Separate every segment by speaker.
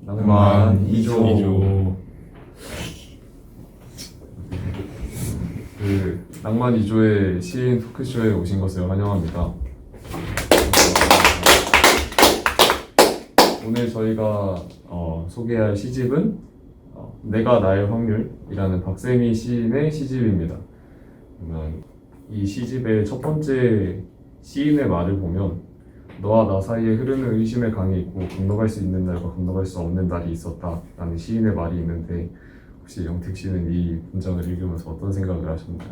Speaker 1: 낭만 2조. 낭만 2조의 시인 토크쇼에 오신 것을 환영합니다. 오늘 저희가 소개할 시집은 내가 나의 확률이라는 박세미 시인의 시집입니다. 그러면 이 시집의 첫 번째 시인의 말을 보면 너와 나 사이에 흐르는 의심의 강이 있고 건너갈 수 있는 날과 건너갈 수 없는 날이 있었다 라는 시인의 말이 있는데 혹시 영택 씨는 이 문장을 읽으면서 어떤 생각을 하셨나요?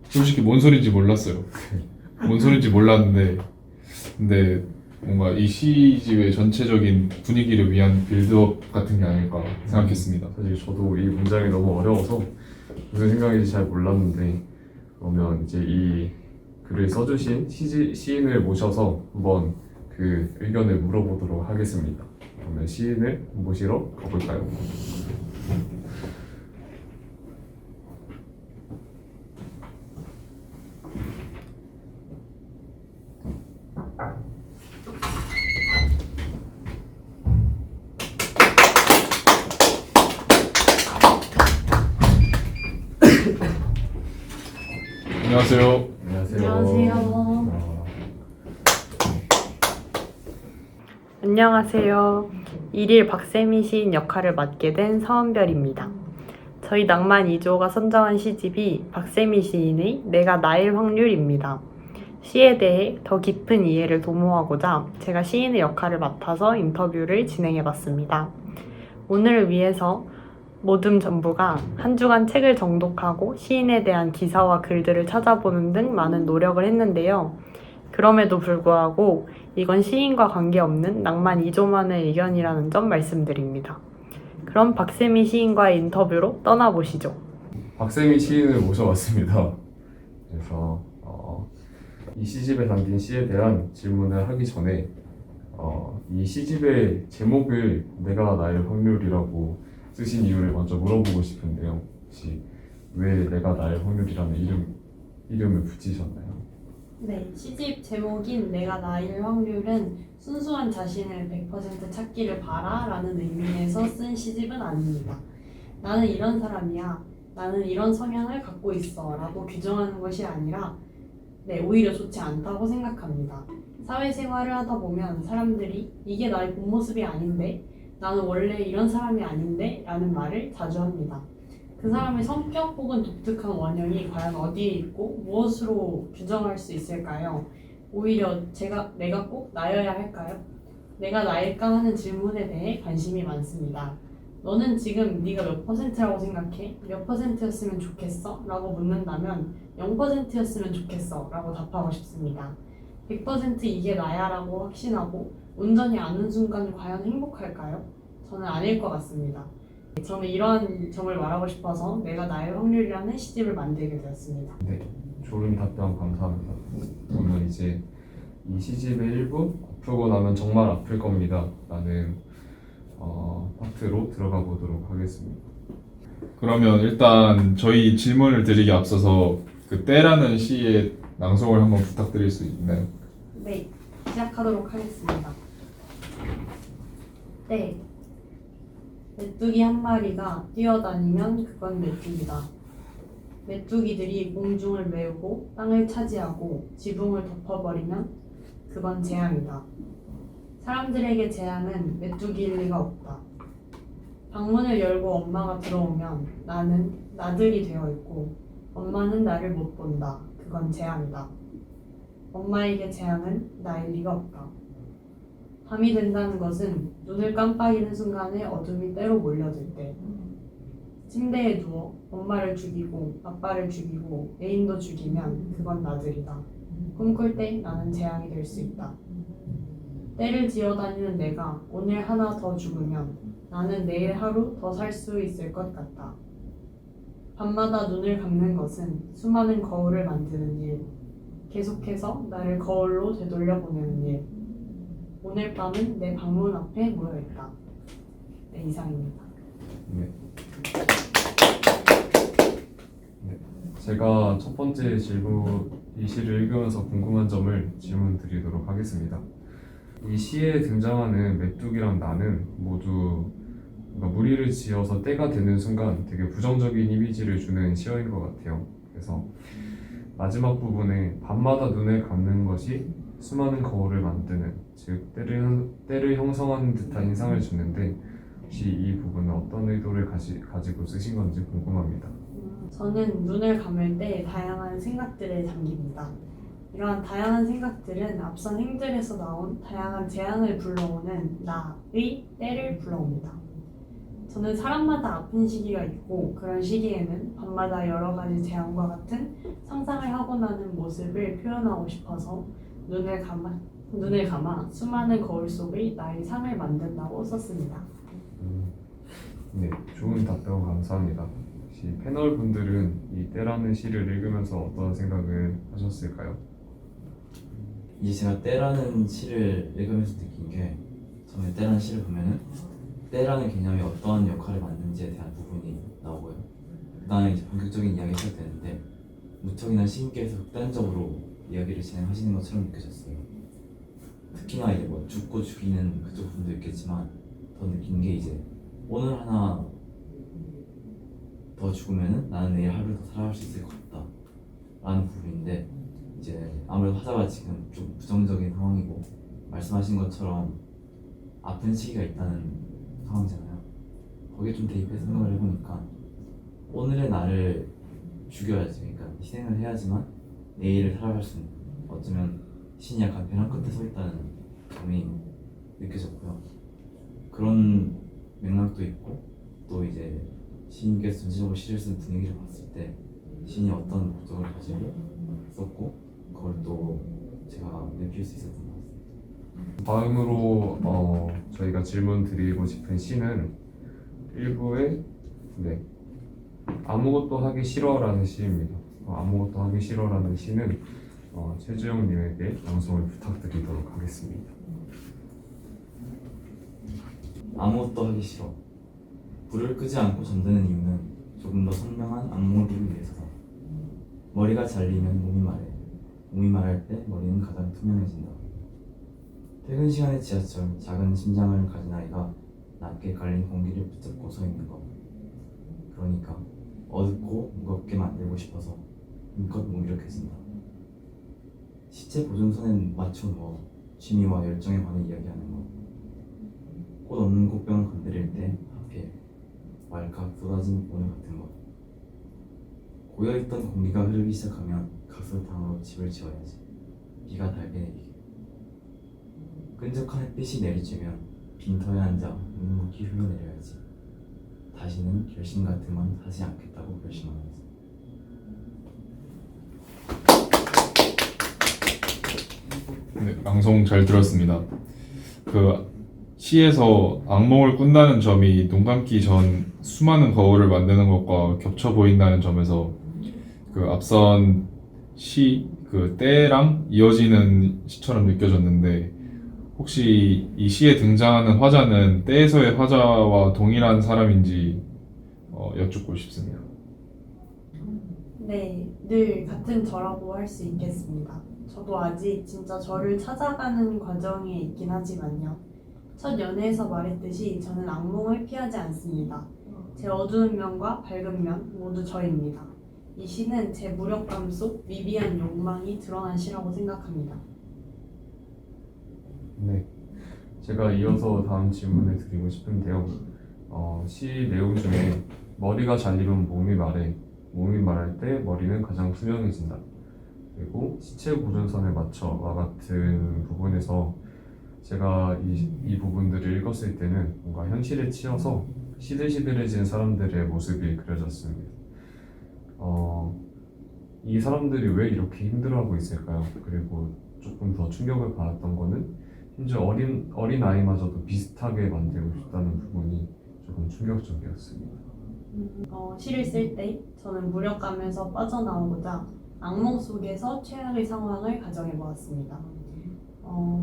Speaker 2: 솔직히 뭔 소리인지 몰랐어요. 뭔 소리인지 몰랐는데 근데 뭔가 이 시집의 전체적인 분위기를 위한 빌드업 같은 게 아닐까 생각했습니다.
Speaker 1: 사실 저도 이 문장이 너무 어려워서 무슨 생각인지 잘 몰랐는데 그러면 이제 이 글을 써주신 시인을 모셔서 한번 그 의견을 물어보도록 하겠습니다. 그러면 시인을 모시러 가볼까요?
Speaker 2: 안녕하세요.
Speaker 1: 안녕하세요.
Speaker 3: 안녕하세요. 일일 박세미 시인 역할을 맡게 된 서은별입니다. 저희 낭만 2조가 선정한 시집이 박세미 시인의 내가 나일 확률입니다. 시에 대해 더 깊은 이해를 도모하고자 제가 시인의 역할을 맡아서 인터뷰를 진행해봤습니다. 오늘을 위해서 모둠 전부가 한 주간 책을 정독하고 시인에 대한 기사와 글들을 찾아보는 등 많은 노력을 했는데요. 그럼에도 불구하고 이건 시인과 관계없는 낭만 2조만의 의견이라는 점 말씀드립니다. 그럼 박세미 시인과의 인터뷰로 떠나보시죠.
Speaker 1: 박세미 시인을 모셔왔습니다. 그래서 이 시집에 담긴 시에 대한 질문을 하기 전에 이 시집의 제목을 내가 나의 확률이라고 쓰신 이유를 먼저 물어보고 싶은데요. 혹시 왜 내가 나의 확률이라는 이름을 붙이셨나요?
Speaker 3: 네, 시집 제목인 내가 나일 확률은 순수한 자신을 100% 찾기를 바라 라는 의미에서 쓴 시집은 아닙니다. 나는 이런 사람이야, 나는 이런 성향을 갖고 있어 라고 규정하는 것이 아니라 오히려 좋지 않다고 생각합니다. 사회생활을 하다 보면 사람들이 이게 나의 본 모습이 아닌데 나는 원래 이런 사람이 아닌데 라는 말을 자주 합니다. 그 사람의 성격 혹은 독특한 원형이 과연 어디에 있고 무엇으로 규정할 수 있을까요? 오히려 내가 꼭 나여야 할까요? 내가 나일까 하는 질문에 대해 관심이 많습니다. 너는 지금 네가 몇 %라고 생각해? 몇 %였으면 좋겠어? 라고 묻는다면 0%였으면 좋겠어 라고 답하고 싶습니다. 100% 이게 나야 라고 확신하고 온전히 아는 순간 과연 행복할까요? 저는 아닐 것 같습니다. 저는 이러한 점을 말하고 싶어서 내가 나의 확률이라는 시집을 만들게 되었습니다.
Speaker 1: 네, 좋은 답변 감사합니다. 그러면 이제 이 시집의 일부 아프고 나면 정말 아플 겁니다 라는 파트로 들어가 보도록 하겠습니다.
Speaker 2: 그러면 일단 저희 질문을 드리기 앞서서 그 때라는 시의 낭송을 한번 부탁드릴 수 있나요?
Speaker 3: 네, 시작하도록 하겠습니다. 때. 메뚜기 한 마리가 뛰어다니면 그건 메뚜기다. 메뚜기들이 공중을 메우고 땅을 차지하고 지붕을 덮어버리면 그건 재앙이다. 사람들에게 재앙은 메뚜기일 리가 없다. 방문을 열고 엄마가 들어오면 나는 나들이 되어 있고 엄마는 나를 못 본다. 그건 재앙이다. 엄마에게 재앙은 나일 리가 없다. 밤이 된다는 것은 눈을 깜빡이는 순간에 어둠이 때로 몰려들 때 침대에 누워 엄마를 죽이고 아빠를 죽이고 애인도 죽이면 그건 나들이다. 꿈꿀 때 나는 재앙이 될 수 있다. 때를 지어다니는 내가 오늘 하나 더 죽으면 나는 내일 하루 더 살 수 있을 것 같다. 밤마다 눈을 감는 것은 수많은 거울을 만드는 일, 계속해서 나를 거울로 되돌려보내는 일. 오늘 밤은 내 방문 앞에 모여있다. 네, 이상입니다.
Speaker 1: 네. 제가 첫 번째 질문 이 시를 읽으면서 궁금한 점을 질문 드리도록 하겠습니다. 이 시에 등장하는 메뚜기랑 나는 모두 뭔가 무리를 지어서 때가 되는 순간 되게 부정적인 이미지를 주는 시어인 것 같아요. 그래서 마지막 부분에 밤마다 눈을 감는 것이 수많은 거울을 만드는, 즉 때를 형성하는 듯한 인상을 주는데 혹시 이 부분은 어떤 의도를 가지고 쓰신 건지 궁금합니다.
Speaker 3: 저는 눈을 감을 때 다양한 생각들에 잠깁니다. 이러한 다양한 생각들은 앞선 행들에서 나온 다양한 재앙을 불러오는 나의 때를 불러옵니다. 저는 사람마다 아픈 시기가 있고 그런 시기에는 밤마다 여러 가지 재앙과 같은 상상을 하고 나는 모습을 표현하고 싶어서 눈을 감아 수많은 거울 속의 나의 상을 만든다고 썼습니다.
Speaker 1: 네, 좋은 답변 감사합니다. 혹시 패널 분들은 이 때라는 시를 읽으면서 어떤 생각을 하셨을까요?
Speaker 4: 이제 제가 때라는 시를 읽으면서 느낀 게 처음에 때라는 시를 보면은 때라는 개념이 어떠한 역할을 맡는지에 대한 부분이 나오고요. 그다음에 이제 본격적인 이야기가 시작되는데 무척이나 시인께서 극단적으로 이야기를 진행하시는 것처럼 느껴졌어요. 특히나 이제 뭐 죽고 죽이는 그쪽 부분도 있겠지만 더 느낀 게 이제 오늘 하나 더 죽으면은 나는 내일 하루 더 살아갈 수 있을 것 같다 라는 부분인데 이제 아무래도 화자가 지금 좀 부정적인 상황이고 말씀하신 것처럼 아픈 시기가 있다는 상황이잖아요. 거기에 좀 대입해서 생각을 해보니까 오늘의 나를 죽여야지, 그러니까 희생을 해야지만 내일을 살아갈 수 있는, 어쩌면 신이 약간 벼랑 끝에 서 있다는 점이 느껴졌고요. 그런 맥락도 있고 또 이제 시인께서 전체적으로 시를 쓴 분위기를 봤을 때 신이 어떤 목적을 가지고 썼고 그걸 또 제가 느낄 수 있었던 것 같습니다.
Speaker 1: 다음으로 저희가 질문 드리고 싶은 시는 1부의 아무것도 하기 싫어라는 시입니다. 아무것도 하기 싫어라는 시는 최주영님에게 낭송을 부탁드리도록 하겠습니다.
Speaker 4: 아무것도 하기 싫어. 불을 끄지 않고 잠드는 이유는 조금 더 선명한 악몽을 꾸기 위해서다. 머리가 잘리면 몸이 말해. 몸이 말할 때 머리는 가장 투명해진다. 퇴근 시간의 지하철, 작은 심장을 가진 아이가 낮게 깔린 공기를 붙잡고 서 있는 것. 그러니까 어둡고 무겁게 만들고 싶어서 힘껏 무기력해진다. 시체 보존선에 맞춰 누워 취미와 열정에 관해 이야기하는 것. 꽃 없는 꽃병을 건드릴 때 하필 왈칵 쏟아진 오늘 같은 것. 고여있던 공기가 흐르기 시작하면 각설탕으로 집을 지어야지. 비가 달게 내리게. 끈적한 햇빛이 내리쬐면 빈터에 앉아 묵묵히 흘러내려야지. 다시는 결심 같은 건 하지 않겠다고 결심하면서.
Speaker 2: 네, 방송 잘 들었습니다. 그 시에서 악몽을 꾼다는 점이 눈 감기 전 수많은 거울을 만드는 것과 겹쳐 보인다는 점에서 그 앞선 시 그 때랑 이어지는 시처럼 느껴졌는데 혹시 이 시에 등장하는 화자는 때에서의 화자와 동일한 사람인지 여쭙고 싶습니다.
Speaker 3: 네, 늘 같은 저라고 할 수 있겠습니다. 저도 아직 진짜 저를 찾아가는 과정에 있긴 하지만요. 첫 연애에서 말했듯이 저는 악몽을 피하지 않습니다. 제 어두운 면과 밝은 면 모두 저입니다. 이 시는 제 무력감 속 미비한 욕망이 드러난 시라고 생각합니다.
Speaker 1: 네, 제가 이어서 다음 질문을 드리고 싶은데요. 시 내용 중에 머리가 잘리면 몸이 말해, 몸이 말할 때 머리는 가장 투명해진다. 그리고 시체 보존선에 맞춰와 같은 부분에서 제가 이 부분들을 읽었을 때는 뭔가 현실에 치여서 시들시들해진 사람들의 모습이 그려졌습니다. 이 사람들이 왜 이렇게 힘들어하고 있을까요? 그리고 조금 더 충격을 받았던 거는 심지어 어린 아이마저도 비슷하게 만들고 싶다는 부분이 조금 충격적이었습니다.
Speaker 3: 시를 쓸 때 저는 무력감에서 빠져나오고자 악몽 속에서 최악의 상황을 가정해 보았습니다.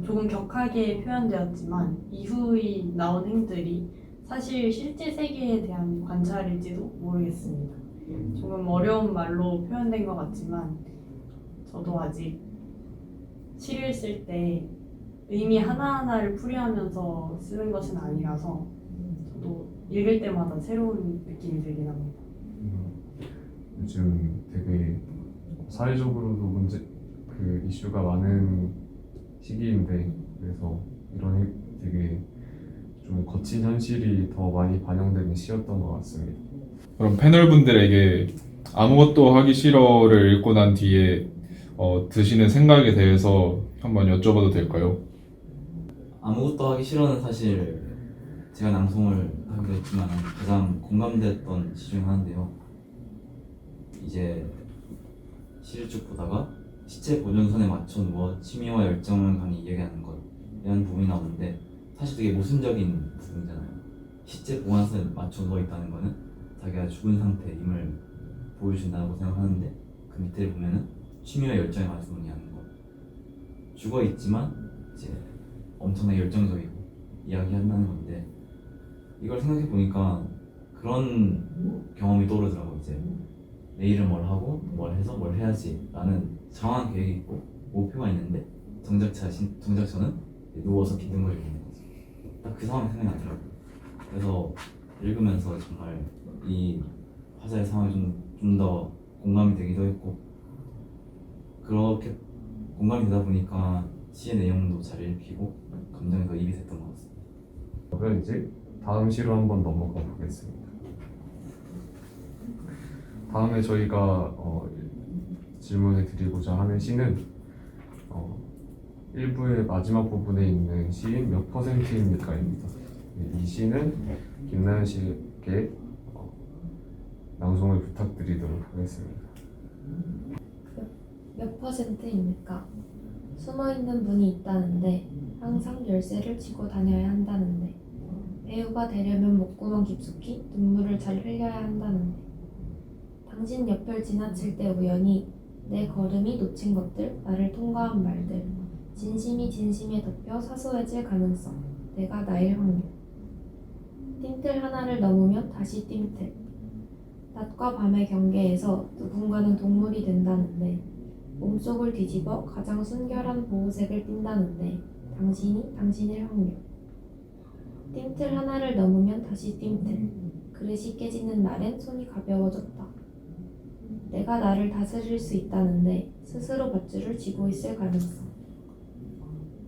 Speaker 3: 조금 격하게 표현되었지만 이후에 나온 행들이 사실 실제 세계에 대한 관찰일지도 모르겠습니다. 조금 어려운 말로 표현된 것 같지만 저도 아직 시를 쓸 때 의미 하나하나를 풀이하면서 쓰는 것은 아니라서 저도 읽을 때마다 새로운 느낌이 들긴 합니다.
Speaker 1: 요즘 되게 사회적으로도 이슈가 많은 시기인데 그래서 이런 되게 좀 거친 현실이 더 많이 반영되는 시였던 것 같습니다.
Speaker 2: 그럼 패널분들에게 아무것도 하기 싫어를 읽고 난 뒤에 드시는 생각에 대해서 한번 여쭤봐도 될까요?
Speaker 4: 아무것도 하기 싫어는 사실 제가 낭송을 하기도 했지만 가장 공감됐던 시 중에 하나인데요. 이제 시를 쭉 보다가 시체 보존선에 맞춰 누워 취미와 열정을 강히 이야기하는 것 이런 부분이 나오는데 사실 되게 모순적인 부분이잖아요. 시체 보관선에 맞춰 누워 있다는 거는 자기가 죽은 상태임을 보여준다고 생각하는데 그 밑에 보면은 취미와 열정에 맞춰 이야기하는 것. 죽어 있지만 이제 엄청나게 열정적이고 이야기한다는 건데 이걸 생각해 보니까 그런 경험이 떠오르더라고. 이제 내일은 뭘 하고 뭘 해서 뭘 해야지 라는 정한 계획이 있고 목표가 있는데 정작 저는 누워서 빈둥거리고 있는 거지. 딱 그 상황이 생각이 나더라고요. 그래서 읽으면서 정말 이 화자의 상황이 좀 더 공감이 되기도 했고 그렇게 공감이 되다 보니까 시의 내용도 잘 읽히고 감정이 더 입이 됐던 것 같습니다.
Speaker 1: 그럼 이제 다음 시로 한번 넘어가 보겠습니다. 다음에 저희가 질문을 드리고자 하는 시는 1부의 마지막 부분에 있는 시인 몇 %입니까입니다. 이 시는 김나연 씨에게 낭송을 부탁드리도록 하겠습니다.
Speaker 5: 몇 %입니까? 숨어있는 분이 있다는데 항상 열쇠를 쥐고 다녀야 한다는데 배우가 되려면 목구멍 깊숙이 눈물을 잘 흘려야 한다는데 당신 옆을 지나칠 때 우연히 내 걸음이 놓친 것들, 나를 통과한 말들 진심이 진심에 덮여 사소해질 가능성, 내가 나일 확률 띵틀 하나를 넘으면 다시 띵틀 낮과 밤의 경계에서 누군가는 동물이 된다는데 몸속을 뒤집어 가장 순결한 보호색을 띈다는데 당신이 당신일 확률 띵틀 하나를 넘으면 다시 띵틀 그릇이 깨지는 날엔 손이 가벼워졌다 내가 나를 다스릴 수 있다는데 스스로 밧줄을 쥐고 있을 가능성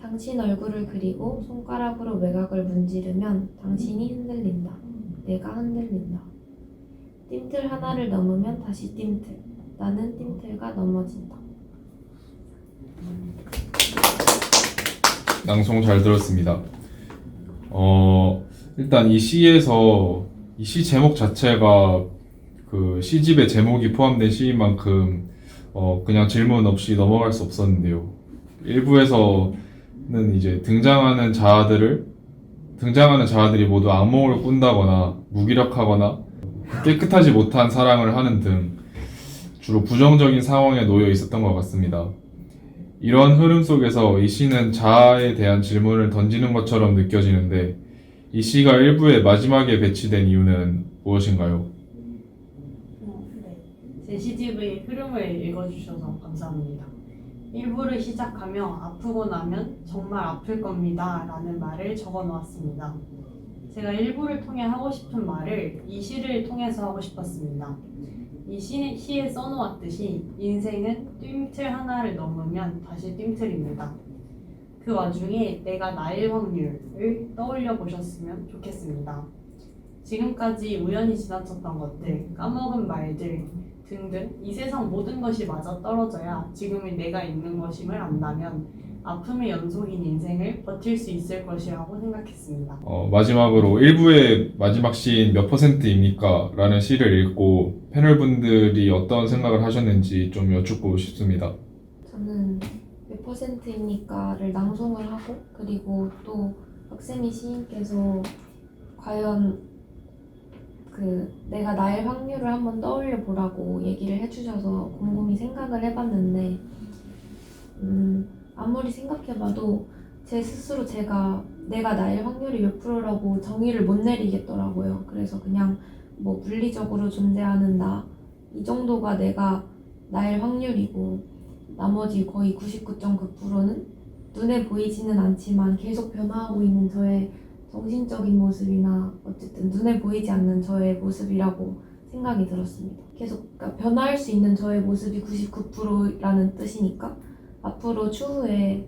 Speaker 5: 당신 얼굴을 그리고 손가락으로 외곽을 문지르면 당신이 흔들린다 내가 흔들린다 띵틀 하나를 넘으면 다시 띵틀 나는 띵틀과 넘어진다.
Speaker 2: 낭송 잘 들었습니다. 일단 이 시에서 이 시 제목 자체가 그 시집의 제목이 포함된 시인 만큼 그냥 질문 없이 넘어갈 수 없었는데요. 일부에서는 이제 등장하는 자아들이 모두 악몽을 꾼다거나 무기력하거나 깨끗하지 못한 사랑을 하는 등 주로 부정적인 상황에 놓여 있었던 것 같습니다. 이런 흐름 속에서 이 시는 자아에 대한 질문을 던지는 것처럼 느껴지는데 이 시가 일부의 마지막에 배치된 이유는 무엇인가요?
Speaker 3: 네. 제 시집의 흐름을 읽어주셔서 감사합니다. 1부를 시작하며 아프고 나면 정말 아플 겁니다 라는 말을 적어 놓았습니다. 제가 1부를 통해 하고 싶은 말을 이 시를 통해서 하고 싶었습니다. 이 시에 써놓았듯이 인생은 띵틀 하나를 넘으면 다시 띵틀입니다. 그 와중에 내가 나일 확률을 떠올려 보셨으면 좋겠습니다. 지금까지 우연히 지나쳤던 것들, 까먹은 말들 등등 이 세상 모든 것이 맞아 떨어져야 지금의 내가 있는 것임을 안다면 아픔의 연속인 인생을 버틸 수 있을 것이라고 생각했습니다.
Speaker 2: 마지막으로 1부의 마지막 시인 몇 %입니까? 라는 시를 읽고 패널분들이 어떤 생각을 하셨는지 좀 여쭙고 싶습니다.
Speaker 5: 저는 몇 %입니까를 낭송을 하고 그리고 또 박세미 시인께서 과연 내가 나일 확률을 한번 떠올려 보라고 얘기를 해주셔서 곰곰이 생각을 해봤는데 아무리 생각해봐도 제 스스로 내가 나일 확률이 몇 프로라고 정의를 못 내리겠더라고요. 그래서 그냥 뭐 물리적으로 존재하는 나 이 정도가 내가 나일 확률이고 나머지 거의 99.9%는 눈에 보이지는 않지만 계속 변화하고 있는 저의 정신적인 모습이나 어쨌든 눈에 보이지 않는 저의 모습이라고 생각이 들었습니다. 계속 그러니까 변화할 수 있는 저의 모습이 99%라는 뜻이니까 앞으로 추후에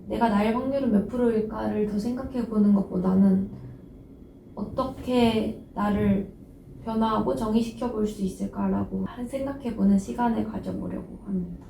Speaker 5: 내가 나일 확률은 몇 프로일까를 더 생각해 보는 것보다는 어떻게 나를 변화하고 정의시켜 볼 수 있을까라고 생각해 보는 시간을 가져보려고 합니다.